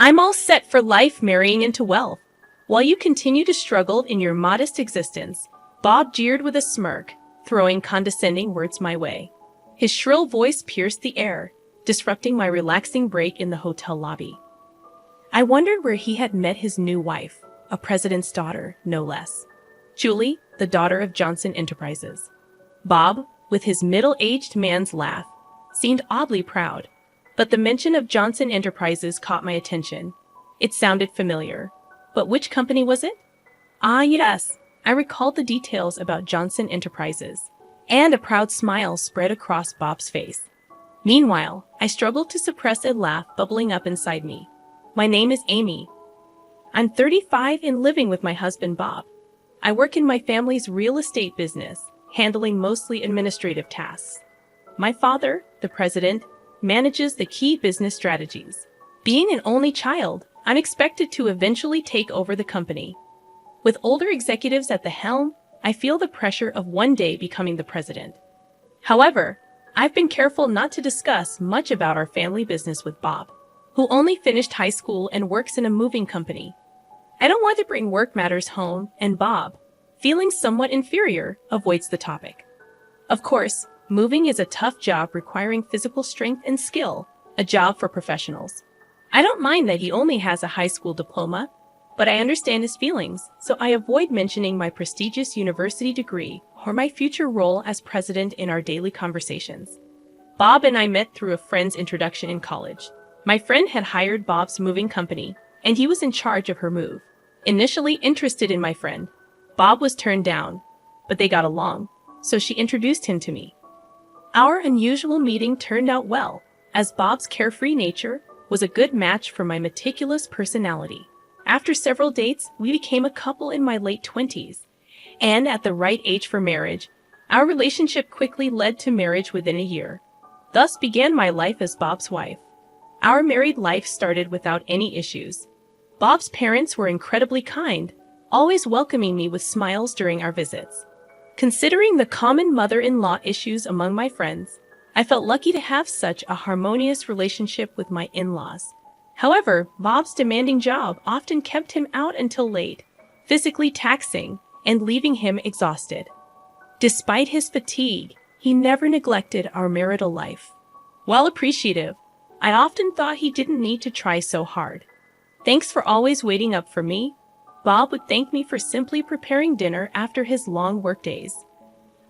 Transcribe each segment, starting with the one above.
I'm all set for life, marrying into wealth. While you continue to struggle in your modest existence, Bob jeered with a smirk, throwing condescending words my way. His shrill voice pierced the air, disrupting my relaxing break in the hotel lobby. I wondered where he had met his new wife, a president's daughter, no less. Julie, the daughter of Johnson Enterprises. Bob, with his middle-aged man's laugh, seemed oddly proud, but the mention of Johnson Enterprises caught my attention. It sounded familiar. But which company was it? Ah, yes, I recalled the details about Johnson Enterprises, and a proud smile spread across Bob's face. Meanwhile, I struggled to suppress a laugh bubbling up inside me. My name is Amy. I'm 35 and living with my husband Bob. I work in my family's real estate business, handling mostly administrative tasks. My father, the president, manages the key business strategies. Being an only child, I'm expected to eventually take over the company. With older executives at the helm, I feel the pressure of one day becoming the president. However, I've been careful not to discuss much about our family business with Bob, who only finished high school and works in a moving company. I don't want to bring work matters home, and Bob, feeling somewhat inferior, avoids the topic. Of course, moving is a tough job requiring physical strength and skill, a job for professionals. I don't mind that he only has a high school diploma, but I understand his feelings, so I avoid mentioning my prestigious university degree or my future role as president in our daily conversations. Bob and I met through a friend's introduction in college. My friend had hired Bob's moving company, and he was in charge of her move. Initially interested in my friend, Bob was turned down, but they got along, so she introduced him to me. Our unusual meeting turned out well, as Bob's carefree nature was a good match for my meticulous personality. After several dates, we became a couple in my late 20s, and at the right age for marriage, our relationship quickly led to marriage within a year. Thus began my life as Bob's wife. Our married life started without any issues. Bob's parents were incredibly kind, always welcoming me with smiles during our visits. Considering the common mother-in-law issues among my friends, I felt lucky to have such a harmonious relationship with my in-laws. However, Bob's demanding job often kept him out until late, physically taxing and leaving him exhausted. Despite his fatigue, he never neglected our marital life. While appreciative, I often thought he didn't need to try so hard. Thanks for always waiting up for me. Bob would thank me for simply preparing dinner after his long workdays.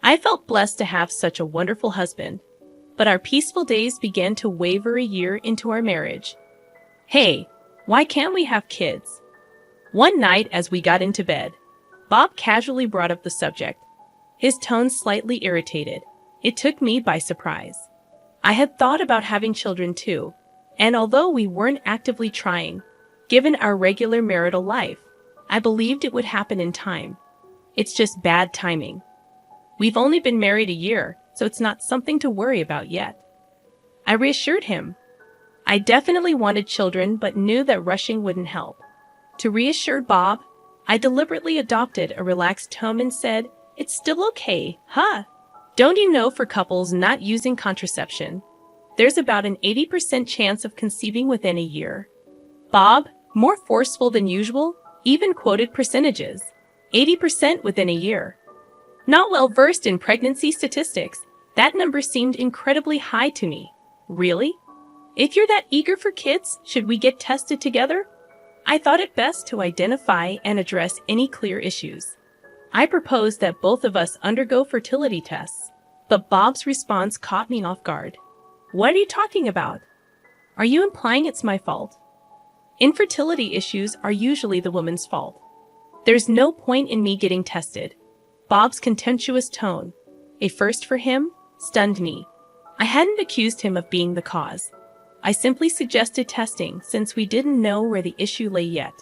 I felt blessed to have such a wonderful husband, but our peaceful days began to waver a year into our marriage. Hey, why can't we have kids? One night as we got into bed, Bob casually brought up the subject, his tone slightly irritated. It took me by surprise. I had thought about having children too, and although we weren't actively trying, given our regular marital life, I believed it would happen in time. It's just bad timing. We've only been married a year, so it's not something to worry about yet. I reassured him. I definitely wanted children, but knew that rushing wouldn't help. To reassure Bob, I deliberately adopted a relaxed tone and said, "It's still okay, huh? Don't you know for couples not using contraception, there's about an 80% chance of conceiving within a year?" Bob, more forceful than usual, even quoted percentages. 80% within a year. Not well versed in pregnancy statistics, that number seemed incredibly high to me. Really? If you're that eager for kids, should we get tested together? I thought it best to identify and address any clear issues. I proposed that both of us undergo fertility tests, but Bob's response caught me off guard. What are you talking about? Are you implying it's my fault? Infertility issues are usually the woman's fault. There's no point in me getting tested. Bob's contemptuous tone, a first for him, stunned me. I hadn't accused him of being the cause. I simply suggested testing since we didn't know where the issue lay yet.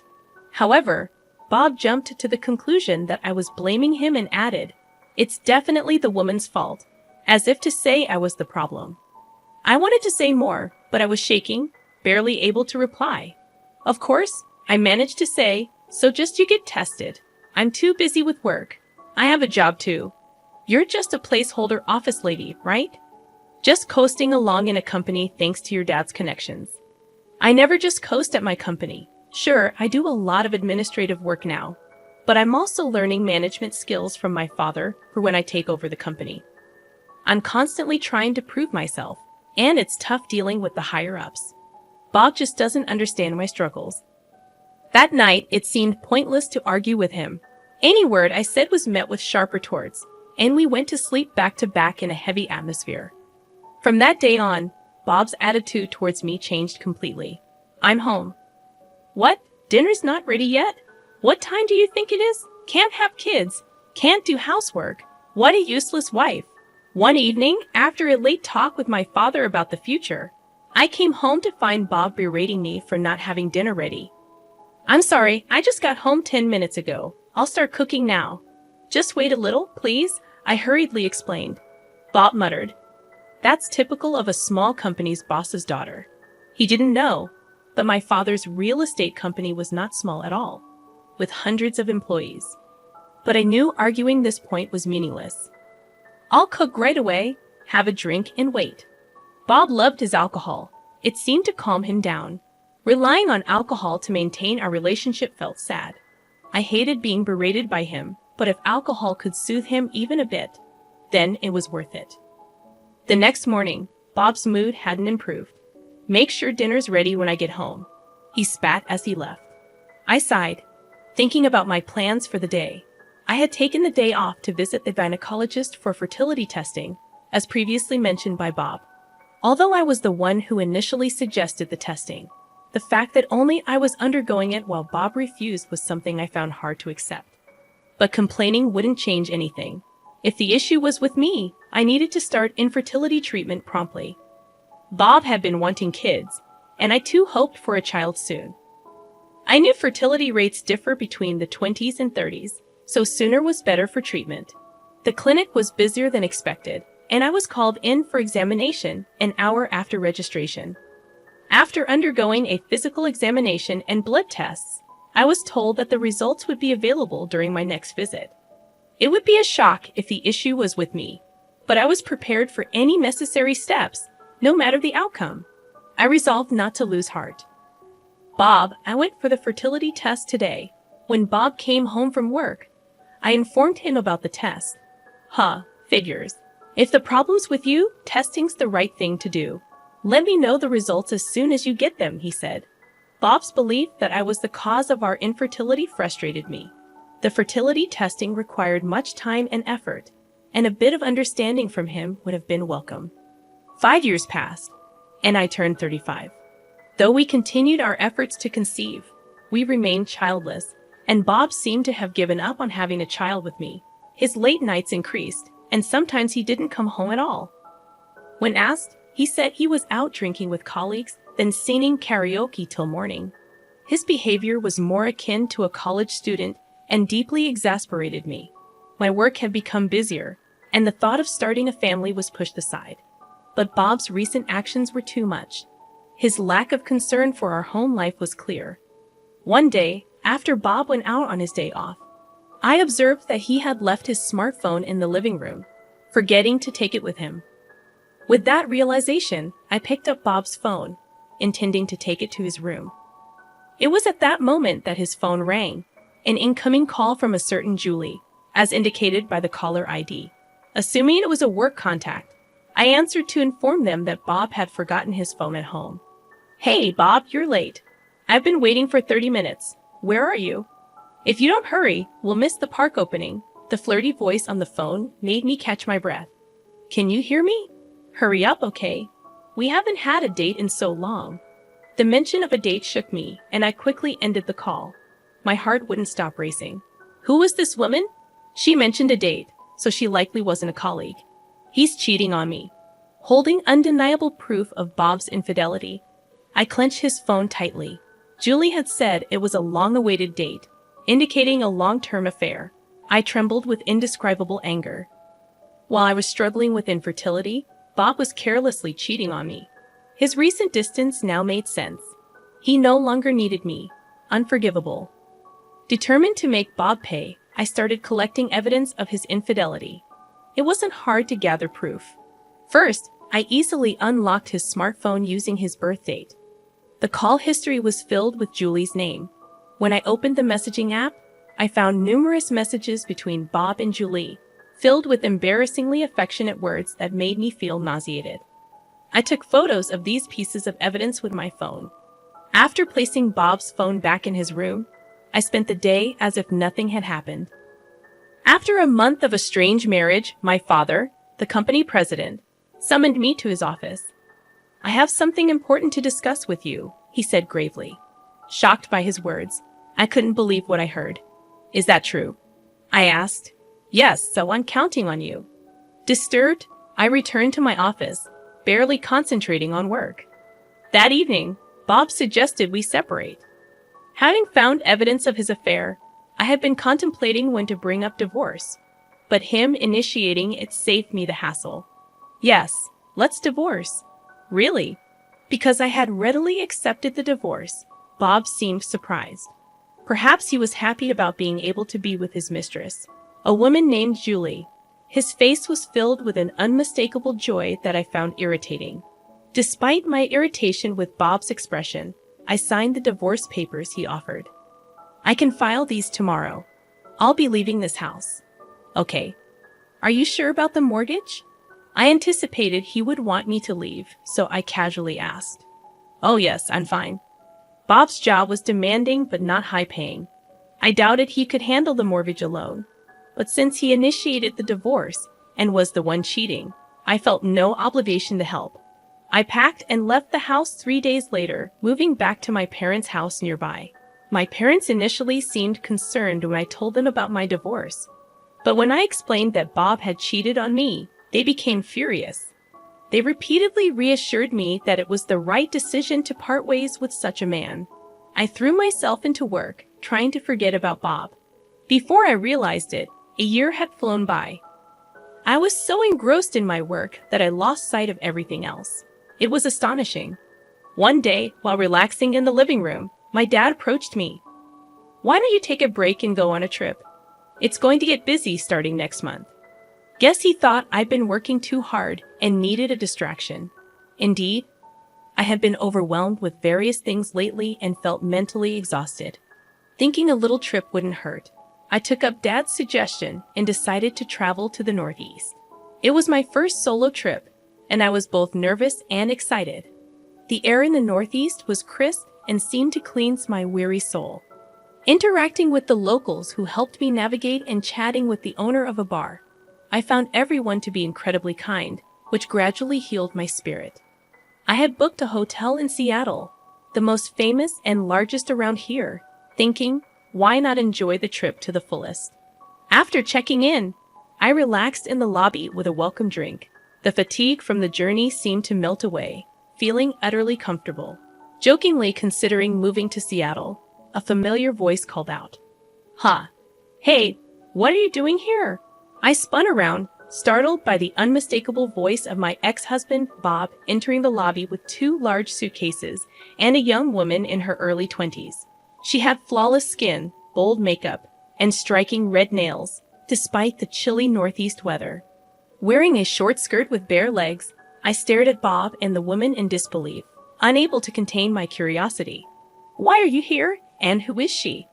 However, Bob jumped to the conclusion that I was blaming him and added, "It's definitely the woman's fault," as if to say I was the problem. I wanted to say more, but I was shaking, barely able to reply. Of course, I managed to say, "So just you get tested. I'm too busy with work. I have a job too. You're just a placeholder office lady, right? Just coasting along in a company thanks to your dad's connections." I never just coast at my company. Sure, I do a lot of administrative work now, but I'm also learning management skills from my father for when I take over the company. I'm constantly trying to prove myself, and it's tough dealing with the higher-ups. Bob just doesn't understand my struggles. That night, it seemed pointless to argue with him. Any word I said was met with sharp retorts, and we went to sleep back to back in a heavy atmosphere. From that day on, Bob's attitude towards me changed completely. I'm home. What? Dinner's not ready yet? What time do you think it is? Can't have kids. Can't do housework. What a useless wife. One evening, after a late talk with my father about the future, I came home to find Bob berating me for not having dinner ready. I'm sorry, I just got home 10 minutes ago. I'll start cooking now. Just wait a little, please, I hurriedly explained. Bob muttered. That's typical of a small company's boss's daughter. He didn't know, but my father's real estate company was not small at all, with hundreds of employees. But I knew arguing this point was meaningless. I'll cook right away, have a drink, and wait. Bob loved his alcohol. It seemed to calm him down. Relying on alcohol to maintain our relationship felt sad. I hated being berated by him, but if alcohol could soothe him even a bit, then it was worth it. The next morning, Bob's mood hadn't improved. Make sure dinner's ready when I get home, he spat as he left. I sighed, thinking about my plans for the day. I had taken the day off to visit the gynecologist for fertility testing, as previously mentioned by Bob. Although I was the one who initially suggested the testing, the fact that only I was undergoing it while Bob refused was something I found hard to accept. But complaining wouldn't change anything. If the issue was with me, I needed to start infertility treatment promptly. Bob had been wanting kids, and I too hoped for a child soon. I knew fertility rates differ between the 20s and 30s, so sooner was better for treatment. The clinic was busier than expected, and I was called in for examination an hour after registration. After undergoing a physical examination and blood tests, I was told that the results would be available during my next visit. It would be a shock if the issue was with me, but I was prepared for any necessary steps, no matter the outcome. I resolved not to lose heart. Bob, I went for the fertility test today. When Bob came home from work, I informed him about the test. Figures. If the problem's with you, testing's the right thing to do. Let me know the results as soon as you get them, he said. Bob's belief that I was the cause of our infertility frustrated me. The fertility testing required much time and effort, and a bit of understanding from him would have been welcome. 5 years passed, and I turned 35. Though we continued our efforts to conceive, we remained childless, and Bob seemed to have given up on having a child with me. His late nights increased, and sometimes he didn't come home at all. When asked, he said he was out drinking with colleagues, then singing karaoke till morning. His behavior was more akin to a college student and deeply exasperated me. My work had become busier, and the thought of starting a family was pushed aside. But Bob's recent actions were too much. His lack of concern for our home life was clear. One day, after Bob went out on his day off, I observed that he had left his smartphone in the living room, forgetting to take it with him. With that realization, I picked up Bob's phone, intending to take it to his room. It was at that moment that his phone rang, an incoming call from a certain Julie, as indicated by the caller ID. Assuming it was a work contact, I answered to inform them that Bob had forgotten his phone at home. Hey, Bob, you're late. I've been waiting for 30 minutes. Where are you? If you don't hurry, we'll miss the park opening. The flirty voice on the phone made me catch my breath. Can you hear me? Hurry up, okay? We haven't had a date in so long. The mention of a date shook me, and I quickly ended the call. My heart wouldn't stop racing. Who was this woman? She mentioned a date, so she likely wasn't a colleague. He's cheating on me. Holding undeniable proof of Bob's infidelity, I clenched his phone tightly. Julie had said it was a long-awaited date, indicating a long-term affair. I trembled with indescribable anger. While I was struggling with infertility, Bob was carelessly cheating on me. His recent distance now made sense. He no longer needed me. Unforgivable. Determined to make Bob pay, I started collecting evidence of his infidelity. It wasn't hard to gather proof. First, I easily unlocked his smartphone using his birth date. The call history was filled with Julie's name. When I opened the messaging app, I found numerous messages between Bob and Julie, filled with embarrassingly affectionate words that made me feel nauseated. I took photos of these pieces of evidence with my phone. After placing Bob's phone back in his room, I spent the day as if nothing had happened. After a month of a strange marriage, my father, the company president, summoned me to his office. "I have something important to discuss with you," he said gravely. Shocked by his words, I couldn't believe what I heard. "Is that true?" I asked. "Yes, so I'm counting on you." Disturbed, I returned to my office, barely concentrating on work. That evening, Bob suggested we separate. Having found evidence of his affair, I had been contemplating when to bring up divorce, but him initiating it saved me the hassle. "Yes, let's divorce." "Really?" Because I had readily accepted the divorce, Bob seemed surprised. Perhaps he was happy about being able to be with his mistress, a woman named Julie. His face was filled with an unmistakable joy that I found irritating. Despite my irritation with Bob's expression, I signed the divorce papers he offered. "I can file these tomorrow. I'll be leaving this house." "Okay. Are you sure about the mortgage?" I anticipated he would want me to leave, so I casually asked. "Oh yes, I'm fine." Bob's job was demanding but not high-paying. I doubted he could handle the mortgage alone. But since he initiated the divorce and was the one cheating, I felt no obligation to help. I packed and left the house 3 days later, moving back to my parents' house nearby. My parents initially seemed concerned when I told them about my divorce. But when I explained that Bob had cheated on me, they became furious. They repeatedly reassured me that it was the right decision to part ways with such a man. I threw myself into work, trying to forget about Bob. Before I realized it, a year had flown by. I was so engrossed in my work that I lost sight of everything else. It was astonishing. One day, while relaxing in the living room, my dad approached me. "Why don't you take a break and go on a trip? It's going to get busy starting next month." Guess he thought I'd been working too hard and needed a distraction. Indeed, I had been overwhelmed with various things lately and felt mentally exhausted. Thinking a little trip wouldn't hurt, I took up Dad's suggestion and decided to travel to the Northeast. It was my first solo trip, and I was both nervous and excited. The air in the Northeast was crisp and seemed to cleanse my weary soul. Interacting with the locals who helped me navigate and chatting with the owner of a bar, I found everyone to be incredibly kind, which gradually healed my spirit. I had booked a hotel in Seattle, the most famous and largest around here, thinking, why not enjoy the trip to the fullest? After checking in, I relaxed in the lobby with a welcome drink. The fatigue from the journey seemed to melt away, feeling utterly comfortable. Jokingly considering moving to Seattle, a familiar voice called out, "Ha! Hey, what are you doing here?" I spun around, startled by the unmistakable voice of my ex-husband, Bob, entering the lobby with 2 large suitcases and a young woman in her early 20s. She had flawless skin, bold makeup, and striking red nails, despite the chilly Northeast weather. Wearing a short skirt with bare legs, I stared at Bob and the woman in disbelief, unable to contain my curiosity. "Why are you here, and who is she?"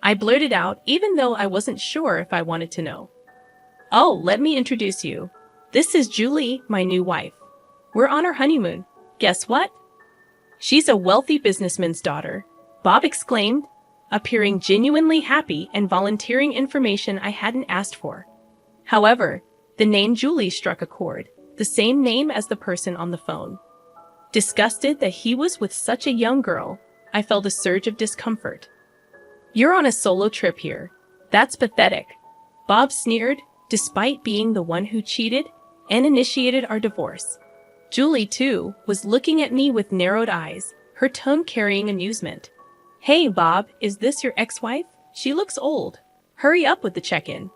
I blurted out, even though I wasn't sure if I wanted to know. "Oh, let me introduce you. This is Julie, my new wife. We're on our honeymoon. Guess what? She's a wealthy businessman's daughter," Bob exclaimed, appearing genuinely happy and volunteering information I hadn't asked for. However, the name Julie struck a chord, the same name as the person on the phone. Disgusted that he was with such a young girl, I felt a surge of discomfort. "You're on a solo trip here. That's pathetic," Bob sneered, despite being the one who cheated and initiated our divorce. Julie, too, was looking at me with narrowed eyes, her tone carrying amusement. "Hey, Bob, is this your ex-wife? She looks old. Hurry up with the check-in."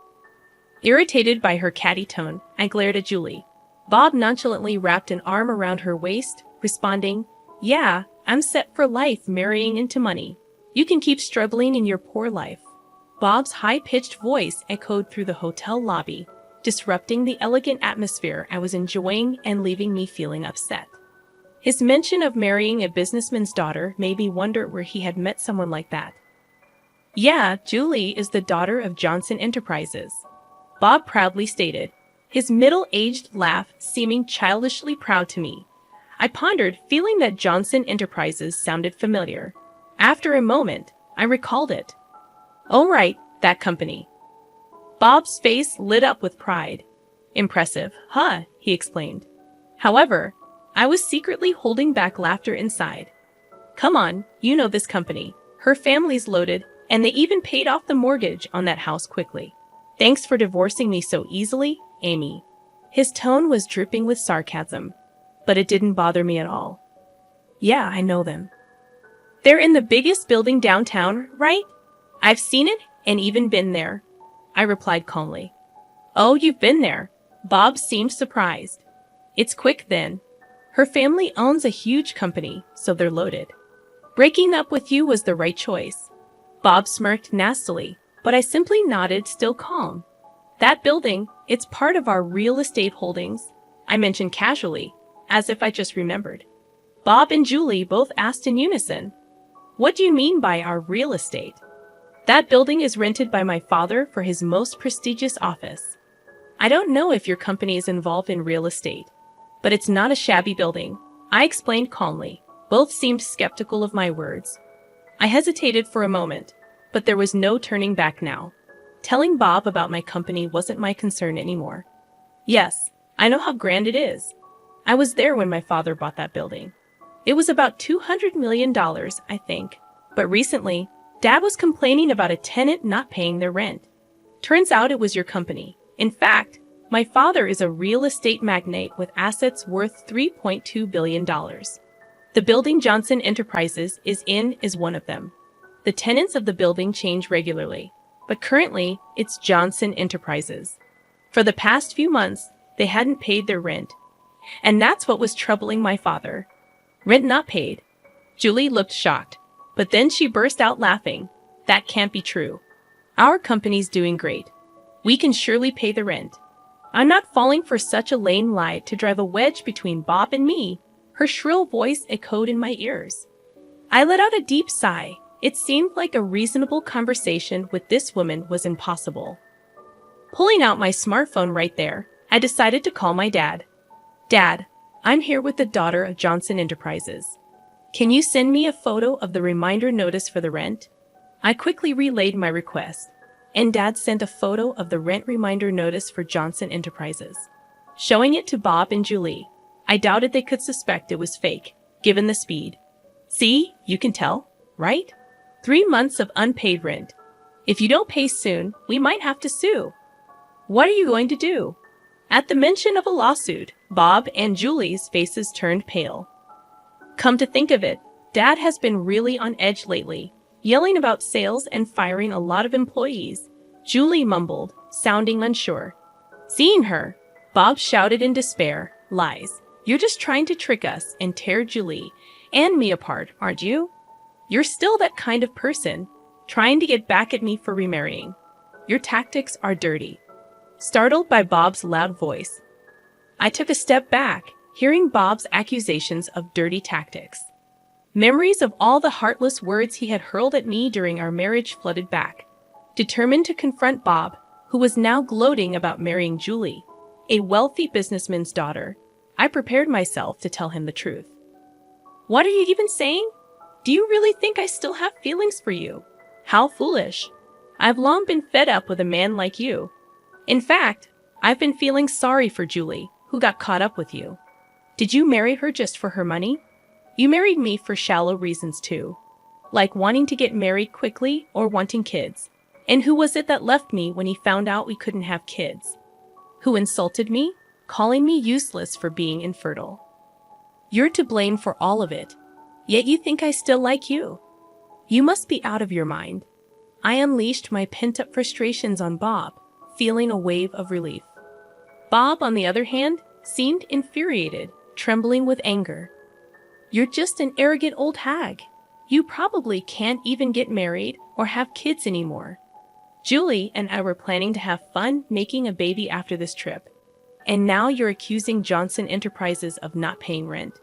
Irritated by her catty tone, I glared at Julie. Bob nonchalantly wrapped an arm around her waist, responding, "Yeah, I'm set for life marrying into money. You can keep struggling in your poor life." Bob's high-pitched voice echoed through the hotel lobby, disrupting the elegant atmosphere I was enjoying and leaving me feeling upset. His mention of marrying a businessman's daughter made me wonder where he had met someone like that. Yeah, Julie is the daughter of Johnson Enterprises, Bob proudly stated, his middle-aged laugh seeming childishly proud to me. I pondered, feeling that Johnson Enterprises sounded familiar. After a moment, I recalled it. Oh right, that company. Bob's face lit up with pride. Impressive, huh? He exclaimed. However, I was secretly holding back laughter inside. Come on, you know this company. Her family's loaded, and they even paid off the mortgage on that house quickly. Thanks for divorcing me so easily, Amy. His tone was dripping with sarcasm, but it didn't bother me at all. Yeah, I know them. They're in the biggest building downtown, right? I've seen it and even been there, I replied calmly. Oh, you've been there? Bob seemed surprised. It's quick then. Her family owns a huge company, so they're loaded. Breaking up with you was the right choice. Bob smirked nastily, but I simply nodded, still calm. That building, it's part of our real estate holdings, I mentioned casually, as if I just remembered. Bob and Julie both asked in unison. What do you mean by our real estate? That building is rented by my father for his most prestigious office. I don't know if your company is involved in real estate, but it's not a shabby building, I explained calmly. Both seemed skeptical of my words. I hesitated for a moment, but there was no turning back now. Telling Bob about my company wasn't my concern anymore. Yes, I know how grand it is. I was there when my father bought that building. It was about $200 million, I think. But recently, Dad was complaining about a tenant not paying their rent. Turns out it was your company. In fact, my father is a real estate magnate with assets worth $3.2 billion. The building Johnson Enterprises is in is one of them. The tenants of the building change regularly, but currently it's Johnson Enterprises. For the past few months, they hadn't paid their rent. And that's what was troubling my father. Rent not paid. Julie looked shocked, but then she burst out laughing. That can't be true. Our company's doing great. We can surely pay the rent. I'm not falling for such a lame lie to drive a wedge between Bob and me. Her shrill voice echoed in my ears. I let out a deep sigh. It seemed like a reasonable conversation with this woman was impossible. Pulling out my smartphone right there, I decided to call my dad. Dad, I'm here with the daughter of Johnson Enterprises. Can you send me a photo of the reminder notice for the rent? I quickly relayed my request, and Dad sent a photo of the rent reminder notice for Johnson Enterprises. Showing it to Bob and Julie, I doubted they could suspect it was fake, given the speed. See, you can tell, right? 3 months of unpaid rent. If you don't pay soon, we might have to sue. What are you going to do? At the mention of a lawsuit, Bob and Julie's faces turned pale. Come to think of it, Dad has been really on edge lately, yelling about sales and firing a lot of employees. Julie mumbled, sounding unsure. Seeing her, Bob shouted in despair, Lies. You're just trying to trick us and tear Julie and me apart, aren't you? You're still that kind of person, trying to get back at me for remarrying. Your tactics are dirty. Startled by Bob's loud voice, I took a step back, hearing Bob's accusations of dirty tactics. Memories of all the heartless words he had hurled at me during our marriage flooded back. Determined to confront Bob, who was now gloating about marrying Julie, a wealthy businessman's daughter, I prepared myself to tell him the truth. What are you even saying? Do you really think I still have feelings for you? How foolish. I've long been fed up with a man like you. In fact, I've been feeling sorry for Julie, who got caught up with you. Did you marry her just for her money? You married me for shallow reasons too, like wanting to get married quickly or wanting kids. And who was it that left me when he found out we couldn't have kids? Who insulted me, calling me useless for being infertile? You're to blame for all of it, yet you think I still like you. You must be out of your mind. I unleashed my pent-up frustrations on Bob, feeling a wave of relief. Bob, on the other hand, seemed infuriated, trembling with anger. You're just an arrogant old hag. You probably can't even get married or have kids anymore. Julie and I were planning to have fun making a baby after this trip. And now you're accusing Johnson Enterprises of not paying rent.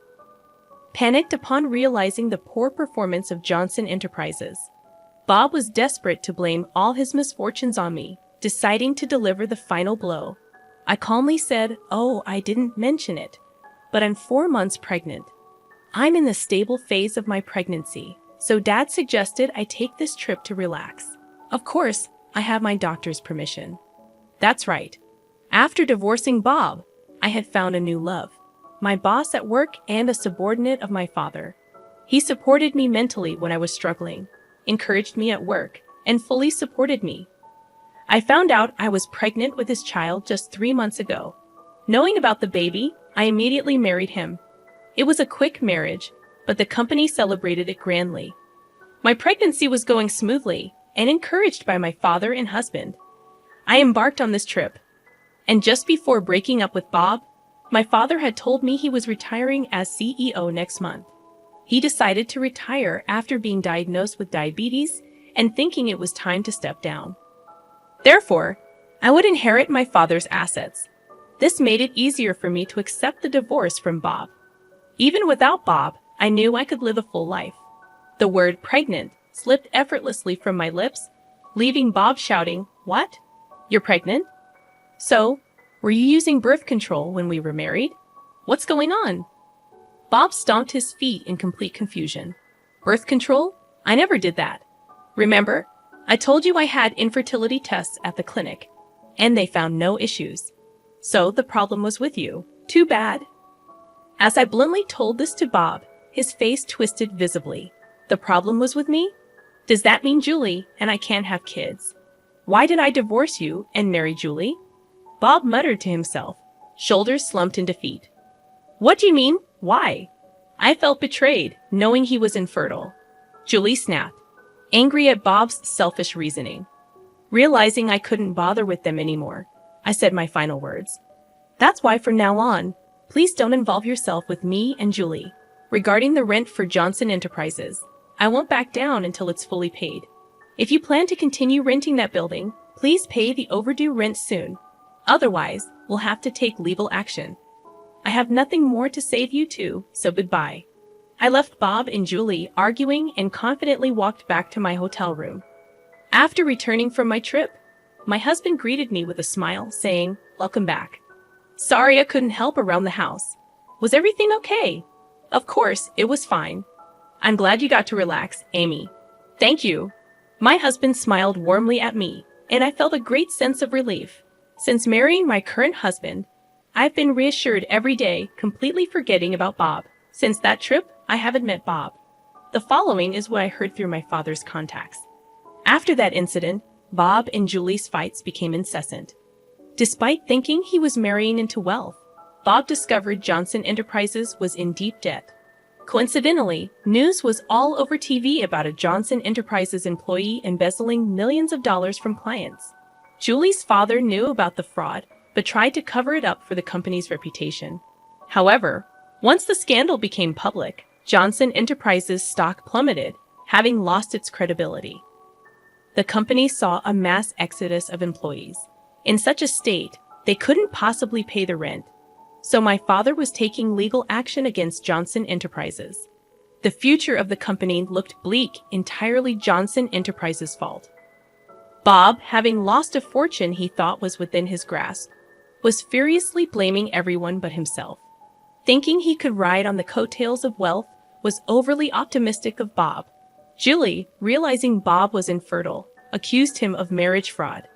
panicked upon realizing the poor performance of Johnson Enterprises. Bob was desperate to blame all his misfortunes on me, deciding to deliver the final blow. I calmly said, "Oh, I didn't mention it, but I'm 4 months pregnant. I'm in the stable phase of my pregnancy, so Dad suggested I take this trip to relax. Of course, I have my doctor's permission." That's right. After divorcing Bob, I had found a new love. My boss at work and a subordinate of my father. He supported me mentally when I was struggling, encouraged me at work, and fully supported me. I found out I was pregnant with his child just 3 months ago. Knowing about the baby, I immediately married him. It was a quick marriage, but the company celebrated it grandly. My pregnancy was going smoothly, and encouraged by my father and husband, I embarked on this trip. And just before breaking up with Bob, my father had told me he was retiring as CEO next month. He decided to retire after being diagnosed with diabetes and thinking it was time to step down. Therefore, I would inherit my father's assets. This made it easier for me to accept the divorce from Bob. Even without Bob, I knew I could live a full life. The word pregnant slipped effortlessly from my lips, leaving Bob shouting, "What? You're pregnant? So, were you using birth control when we were married? What's going on?" Bob stomped his feet in complete confusion. "Birth control? I never did that. Remember, I told you I had infertility tests at the clinic, and they found no issues. So the problem was with you. Too bad." As I bluntly told this to Bob, his face twisted visibly. The problem was with me? Does that mean Julie and I can't have kids? Why did I divorce you and marry Julie? Bob muttered to himself, shoulders slumped in defeat. "What do you mean? Why?" I felt betrayed, knowing he was infertile. Julie snapped, angry at Bob's selfish reasoning. Realizing I couldn't bother with them anymore, I said my final words. "That's why from now on, please don't involve yourself with me and Julie. Regarding the rent for Johnson Enterprises, I won't back down until it's fully paid. If you plan to continue renting that building, please pay the overdue rent soon. Otherwise, we'll have to take legal action. I have nothing more to save you two, so goodbye." I left Bob and Julie arguing and confidently walked back to my hotel room. After returning from my trip, my husband greeted me with a smile, saying, "Welcome back. Sorry I couldn't help around the house. Was everything okay?" "Of course, it was fine. I'm glad you got to relax, Amy." "Thank you." My husband smiled warmly at me, and I felt a great sense of relief. Since marrying my current husband, I've been reassured every day, completely forgetting about Bob. Since that trip, I haven't met Bob. The following is what I heard through my father's contacts. After that incident, Bob and Julie's fights became incessant. Despite thinking he was marrying into wealth, Bob discovered Johnson Enterprises was in deep debt. Coincidentally, news was all over TV about a Johnson Enterprises employee embezzling millions of dollars from clients. Julie's father knew about the fraud, but tried to cover it up for the company's reputation. However, once the scandal became public, Johnson Enterprises' stock plummeted, having lost its credibility. The company saw a mass exodus of employees. In such a state, they couldn't possibly pay the rent. So my father was taking legal action against Johnson Enterprises. The future of the company looked bleak, entirely Johnson Enterprises' fault. Bob, having lost a fortune he thought was within his grasp, was furiously blaming everyone but himself. Thinking he could ride on the coattails of wealth was overly optimistic of Bob. Julie, realizing Bob was infertile, accused him of marriage fraud.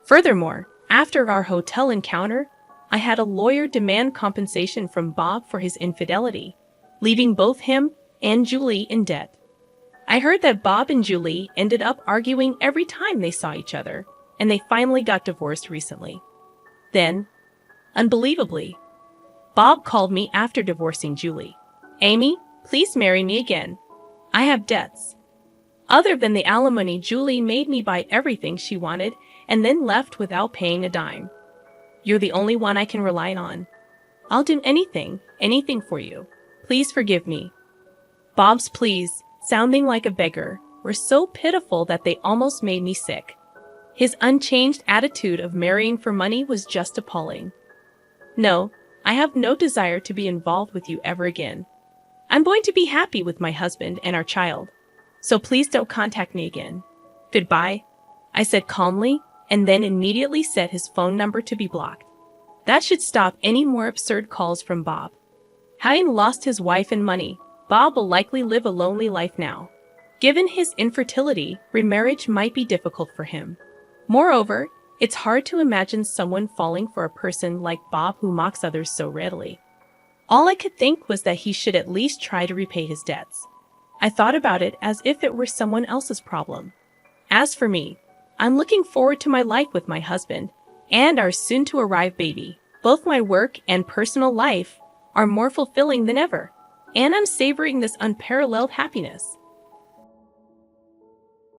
Furthermore, after our hotel encounter, I had a lawyer demand compensation from Bob for his infidelity, leaving both him and Julie in debt. I heard that Bob and Julie ended up arguing every time they saw each other, and they finally got divorced recently. Then, unbelievably, Bob called me after divorcing Julie. "Amy, please marry me again. I have debts." Other than the alimony, Julie made me buy everything she wanted and then left without paying a dime. "You're the only one I can rely on. I'll do anything for you. Please forgive me." Bob's pleas, sounding like a beggar, were so pitiful that they almost made me sick. His unchanged attitude of marrying for money was just appalling. "No, I have no desire to be involved with you ever again. I'm going to be happy with my husband and our child. So please don't contact me again. Goodbye, I said calmly, and then immediately set his phone number to be blocked. That should stop any more absurd calls from Bob. Having lost his wife and money, Bob will likely live a lonely life now. Given his infertility, remarriage might be difficult for him. Moreover, it's hard to imagine someone falling for a person like Bob who mocks others so readily. All I could think was that he should at least try to repay his debts. I thought about it as if it were someone else's problem. As for me, I'm looking forward to my life with my husband and our soon-to-arrive baby. Both my work and personal life are more fulfilling than ever, and I'm savoring this unparalleled happiness.